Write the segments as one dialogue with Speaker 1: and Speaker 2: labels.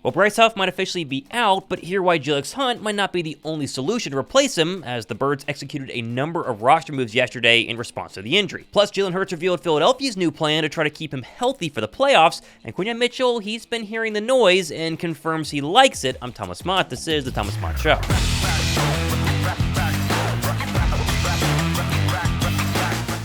Speaker 1: Well, Bryce Huff might officially be out, but hear why Jalyx might not be the only solution to replace him, as the Birds executed a number of roster moves yesterday in response to the injury. Plus, Jalen Hurts revealed Philadelphia's new plan to try to keep him healthy for the playoffs, and Quinyon Mitchell, he's been hearing the noise and confirms he likes it. I'm Thomas Mott. This is The Thomas Mott Show.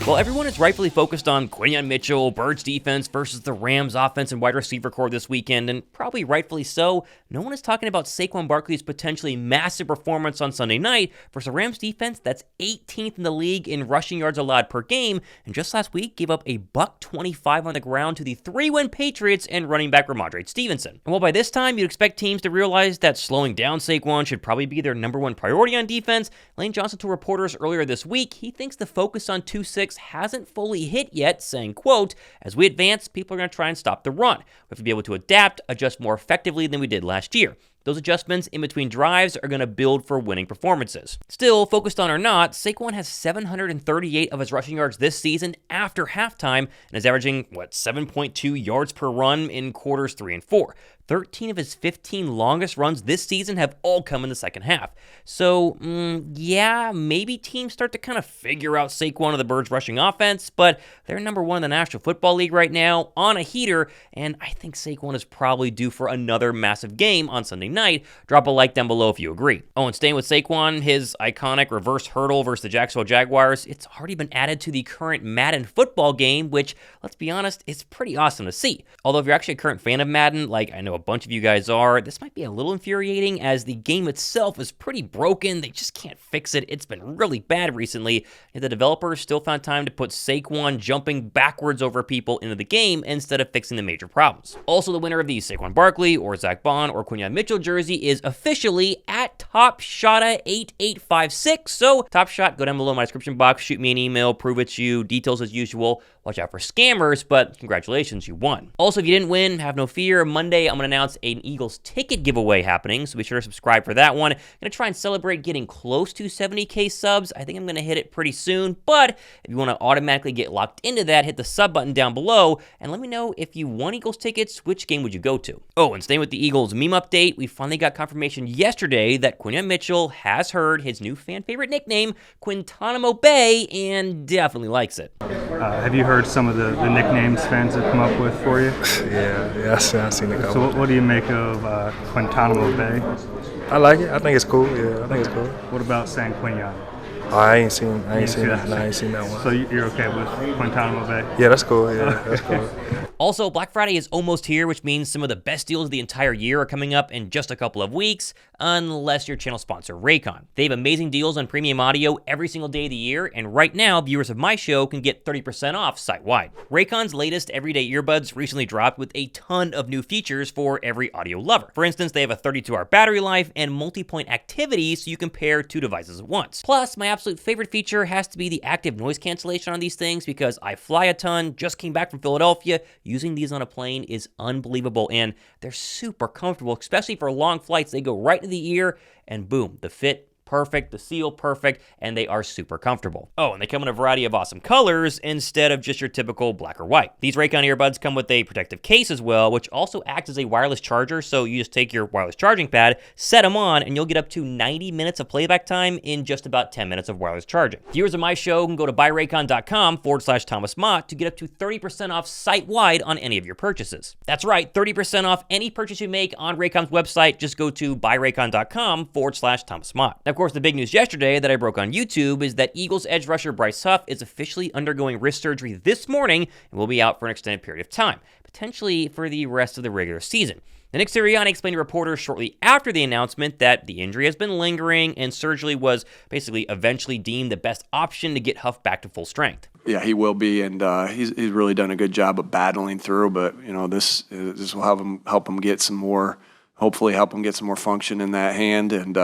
Speaker 1: Well, everyone is rightfully focused on Quinyon Mitchell, Birds defense versus the Rams offense and wide receiver core this weekend, and probably rightfully so. No one is talking about Saquon Barkley's potentially massive performance on Sunday night versus a Rams defense that's 18th in the league in rushing yards allowed per game, and just last week gave up a $125 on the ground to the 3-win Patriots and running back Ramondre Stevenson. And while by this time you'd expect teams to realize that slowing down Saquon should probably be their number one priority on defense, Lane Johnson told reporters earlier this week he thinks the focus on 2-6 hasn't fully hit yet, saying, quote, "As we advance, people are going to try and stop the run. We have to be able to adapt, adjust more effectively than we did last year. Those adjustments in between drives are going to build for winning performances." Still, focused on or not, Saquon has 738 of his rushing yards this season after halftime and is averaging, 7.2 yards per run in quarters 3 and 4. 13 of his 15 longest runs this season have all come in the second half. So, yeah, maybe teams start to kind of figure out Saquon of the Birds' rushing offense, but they're number one in the National Football League right now on a heater, and I think Saquon is probably due for another massive game on Sunday night. Drop a like down below if you agree. Oh, and staying with Saquon, his iconic reverse hurdle versus the Jacksonville Jaguars, it's already been added to the current Madden football game, which, let's be honest, is pretty awesome to see. Although if you're actually a current fan of Madden, like I know a bunch of you guys are, this might be a little infuriating as the game itself is pretty broken. They just can't fix it. It's been really bad recently. And the developers still found time to put Saquon jumping backwards over people into the game instead of fixing the major problems. Also, the winner of the Saquon Barkley or Zach Bond or Quinyon Mitchell jersey is officially at TopShota8856. So, Top Shot, go down below in my description box, shoot me an email, prove it's you, details as usual. Watch out for scammers, but congratulations, you won. Also, if you didn't win, have no fear. Monday, I'm going to announce an Eagles ticket giveaway happening, so be sure to subscribe for that one. I'm going to try and celebrate getting close to 70K subs. I think I'm going to hit it pretty soon, but if you want to automatically get locked into that, hit the sub button down below, and let me know if you won Eagles tickets, which game would you go to? Oh, and staying with the Eagles meme update, we finally got confirmation yesterday that Quinyon Mitchell has heard his new fan favorite nickname, Guantanamo Bay, and definitely likes it.
Speaker 2: Have you heard some of the nicknames fans have come up with for you?
Speaker 3: Yeah, I've seen a couple.
Speaker 2: So what do you make of Guantanamo Bay?
Speaker 3: I like it. I think it's cool. Yeah, I think it's cool.
Speaker 2: What about San Quinyon?
Speaker 3: I ain't seen that one.
Speaker 2: So you're okay with Guantanamo Bay?
Speaker 3: Yeah, that's cool. Yeah, that's cool.
Speaker 1: Also, Black Friday is almost here, which means some of the best deals of the entire year are coming up in just a couple of weeks, unless your channel sponsor, Raycon. They have amazing deals on premium audio every single day of the year, and right now, viewers of my show can get 30% off site-wide. Raycon's latest everyday earbuds recently dropped with a ton of new features for every audio lover. For instance, they have a 32-hour battery life and multi-point activity so you can pair two devices at once. Plus, my absolute favorite feature has to be the active noise cancellation on these things because I fly a ton, just came back from Philadelphia. Using these on a plane is unbelievable, and they're super comfortable, especially for long flights. They go right to the ear, and boom, the fit perfect, the seal perfect, and they are super comfortable. Oh, and they come in a variety of awesome colors instead of just your typical black or white. These Raycon earbuds come with a protective case as well, which also acts as a wireless charger, so you just take your wireless charging pad, set them on, and you'll get up to 90 minutes of playback time in just about 10 minutes of wireless charging. Viewers of my show can go to buyraycon.com/Thomas Mott to get up to 30% off site-wide on any of your purchases. That's right, 30% off any purchase you make on Raycon's website. Just go to buyraycon.com/Thomas Mott. Now, of course, the big news yesterday that I broke on YouTube is that Eagles edge rusher Bryce Huff is officially undergoing wrist surgery this morning and will be out for an extended period of time, potentially for the rest of the regular season. Now, Nick Sirianni explained to reporters shortly after the announcement that the injury has been lingering and surgery was basically eventually deemed the best option to get Huff back to full strength.
Speaker 4: Yeah, he will be, and he's really done a good job of battling through. But this will help him get some more, hopefully help him get some more function in that hand, and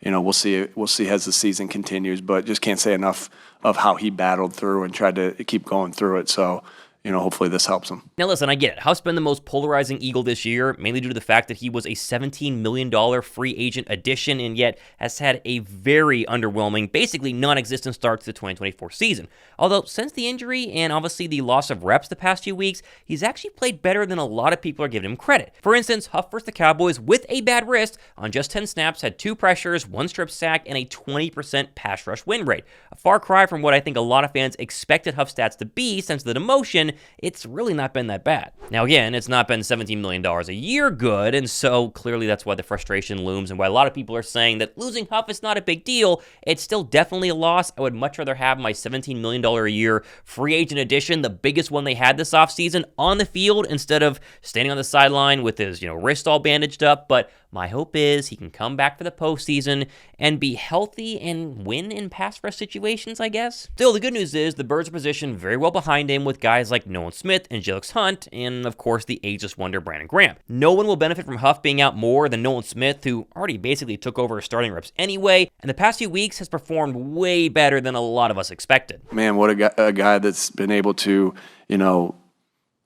Speaker 4: we'll see as the season continues. But just can't say enough of how he battled through and tried to keep going through it. So hopefully this helps him.
Speaker 1: Now listen, I get it. Huff's been the most polarizing Eagle this year, mainly due to the fact that he was a $17 million free agent addition and yet has had a very underwhelming, basically non-existent start to the 2024 season. Although since the injury and obviously the loss of reps the past few weeks, he's actually played better than a lot of people are giving him credit. For instance, Huff versus the Cowboys with a bad wrist on just 10 snaps had 2 pressures, 1 strip sack, and a 20% pass rush win rate. A far cry from what I think a lot of fans expected Huff stats to be since the demotion. It's really not been that bad. Now again, it's not been $17 million a year good, and so clearly that's why the frustration looms and why a lot of people are saying that losing Huff is not a big deal. It's still definitely a loss. I would much rather have my $17 million a year free agent addition, the biggest one they had this offseason, on the field instead of standing on the sideline with his wrist all bandaged up. But my hope is he can come back for the postseason and be healthy and win in pass rush situations, I guess. Still, the good news is the Birds are positioned very well behind him with guys like Nolan Smith and Jalyx and, of course, the ageless wonder Brandon Graham. No one will benefit from Huff being out more than Nolan Smith, who already basically took over starting reps anyway, and the past few weeks has performed way better than a lot of us expected.
Speaker 4: Man, what a guy that's been able to,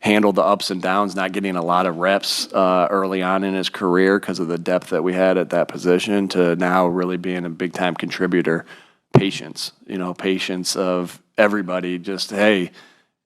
Speaker 4: handle the ups and downs, not getting a lot of reps early on in his career because of the depth that we had at that position, to now really being a big-time contributor. Patience of everybody. Just, hey,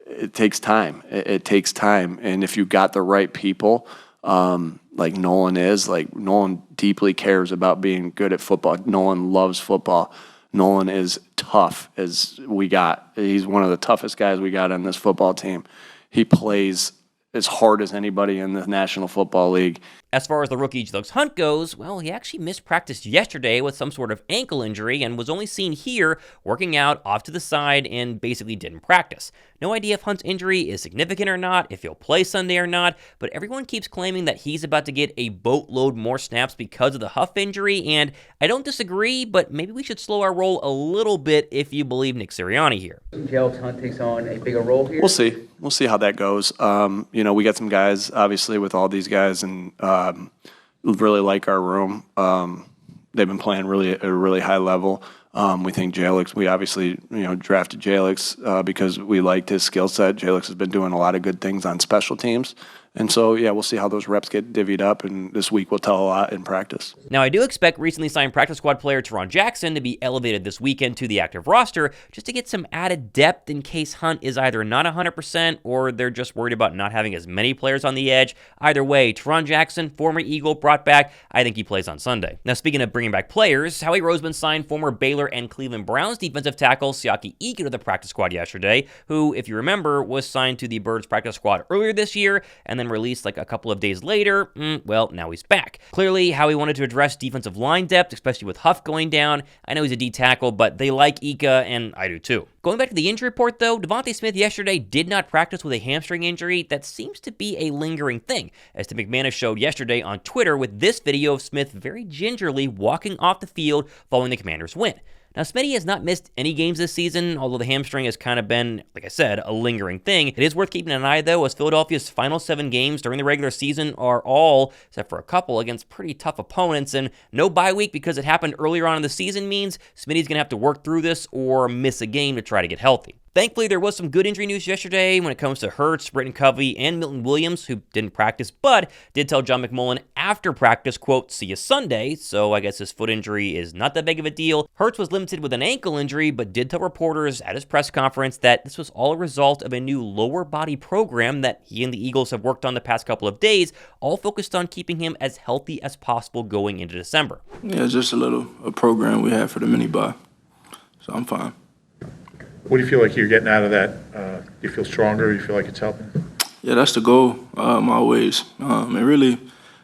Speaker 4: it takes time. It takes time. And if you got the right people, like Nolan is, Nolan deeply cares about being good at football. Nolan loves football. Nolan is tough as we got. He's one of the toughest guys we got on this football team. He plays as hard as anybody in the National Football League.
Speaker 1: As far as the rookie Jalyx goes, well, he actually missed practice yesterday with some sort of ankle injury and was only seen here working out off to the side and basically didn't practice. No idea if Hunt's injury is significant or not, if he'll play Sunday or not, but everyone keeps claiming that he's about to get a boatload more snaps because of the Huff injury, and I don't disagree, but maybe we should slow our roll a little bit if you believe Nick Sirianni here.
Speaker 5: Jalyx takes on a bigger role here?
Speaker 4: We'll see. We'll see how that goes. We got some guys, obviously, with all these guys, and really like our room. They've been playing at a really high level. We think Jalyx, we obviously, drafted Jalyx because we liked his skill set. Jalyx has been doing a lot of good things on special teams. And so, we'll see how those reps get divvied up, and this week will tell a lot in practice.
Speaker 1: Now, I do expect recently signed practice squad player Teron Jackson to be elevated this weekend to the active roster just to get some added depth in case Hunt is either not 100% or they're just worried about not having as many players on the edge. Either way, Teron Jackson, former Eagle, brought back. I think he plays on Sunday. Now, speaking of bringing back players, Howie Roseman signed former Baylor and Cleveland Browns defensive tackle Siaki Ika to the practice squad yesterday, who, if you remember, was signed to the Birds practice squad earlier this year and then released a couple of days later. Well, now he's back. Clearly, Howie wanted to address defensive line depth, especially with Huff going down. I know he's a D tackle, but they like Ika, and I do too. Going back to the injury report, though, DeVonta Smith yesterday did not practice with a hamstring injury that seems to be a lingering thing, as Tim McManus showed yesterday on Twitter with this video of Smith very gingerly walking off the field following the Commanders' win. Now, Smitty has not missed any games this season, although the hamstring has kind of been, like I said, a lingering thing. It is worth keeping an eye, though, as Philadelphia's final 7 games during the regular season are all, except for a couple, against pretty tough opponents, and no bye week because it happened earlier on in the season means Smitty's going to have to work through this or miss a game to try to get healthy. Thankfully, there was some good injury news yesterday when it comes to Hurts, Britton Covey, and Milton Williams, who didn't practice, but did tell John McMullen after practice, quote, "See you Sunday," so I guess his foot injury is not that big of a deal. Hurts was limited with an ankle injury, but did tell reporters at his press conference that this was all a result of a new lower body program that he and the Eagles have worked on the past couple of days, all focused on keeping him as healthy as possible going into December.
Speaker 6: Yeah, it's just a program we have for the mini-bye, so I'm fine.
Speaker 7: What do you feel like you're getting out of that? Do you feel stronger? Do you feel like it's helping?
Speaker 6: Yeah, that's the goal, always. And really,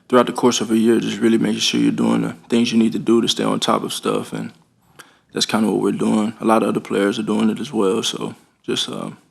Speaker 6: throughout the course of a year, just really making sure you're doing the things you need to do to stay on top of stuff. And that's kind of what we're doing. A lot of other players are doing it as well. So just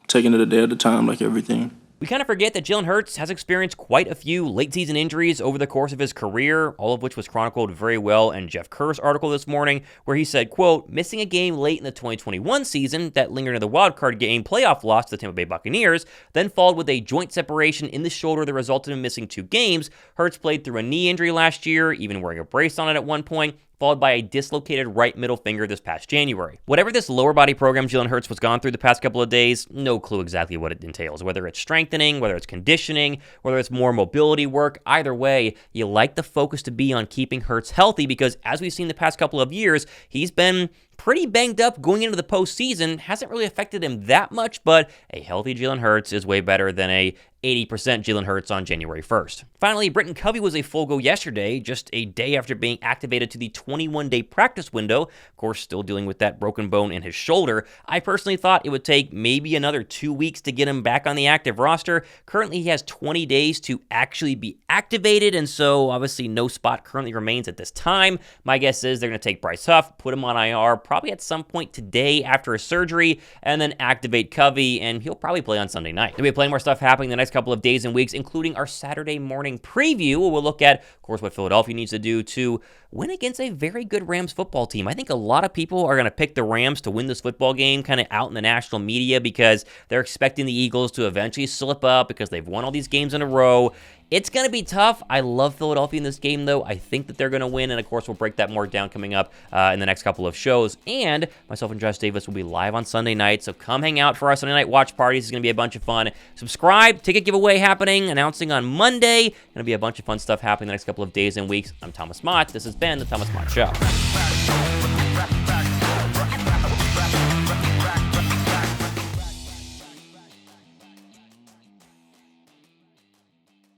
Speaker 6: taking it a day at a time, like everything.
Speaker 1: We kind of forget that Jalen Hurts has experienced quite a few late-season injuries over the course of his career, all of which was chronicled very well in Jeff Kerr's article this morning, where he said, quote, "Missing a game late in the 2021 season that lingered into the wildcard game playoff loss to the Tampa Bay Buccaneers, then followed with a joint separation in the shoulder that resulted in missing 2 games. Hurts played through a knee injury last year, even wearing a brace on it at one point, followed by a dislocated right middle finger this past January. Whatever this lower body program Jalen Hurts was gone through the past couple of days, no clue exactly what it entails, whether it's strengthening, whether it's conditioning, whether it's more mobility work. Either way, you like the focus to be on keeping Hurts healthy because, as we've seen the past couple of years, he's been pretty banged up going into the postseason. Hasn't really affected him that much, but a healthy Jalen Hurts is way better than a 80% Jalen Hurts on January 1st. Finally, Britton Covey was a full go yesterday, just a day after being activated to the 21-day practice window. Of course, still dealing with that broken bone in his shoulder. I personally thought it would take maybe another 2 weeks to get him back on the active roster. Currently, he has 20 days to actually be activated, and so obviously no spot currently remains at this time. My guess is they're going to take Bryce Huff, put him on IR probably at some point today after his surgery, and then activate Covey, and he'll probably play on Sunday night. There'll be plenty more stuff happening the next couple of days and weeks, including our Saturday morning preview, where we'll look at, of course, what Philadelphia needs to do to win against a very good Rams football team. I think a lot of people are going to pick the Rams to win this football game kind of out in the national media because they're expecting the Eagles to eventually slip up because they've won all these games in a row. It's going to be tough. I love Philadelphia in this game, though. I think that they're going to win, and of course, we'll break that more down coming up in the next couple of shows. And myself and Josh Davis will be live on Sunday night, so come hang out for our Sunday night watch parties. It's going to be a bunch of fun. Subscribe, ticket giveaway happening, announcing on Monday. Going to be a bunch of fun stuff happening the next couple of days and weeks. I'm Thomas Mott. This has been The Thomas Mott Show.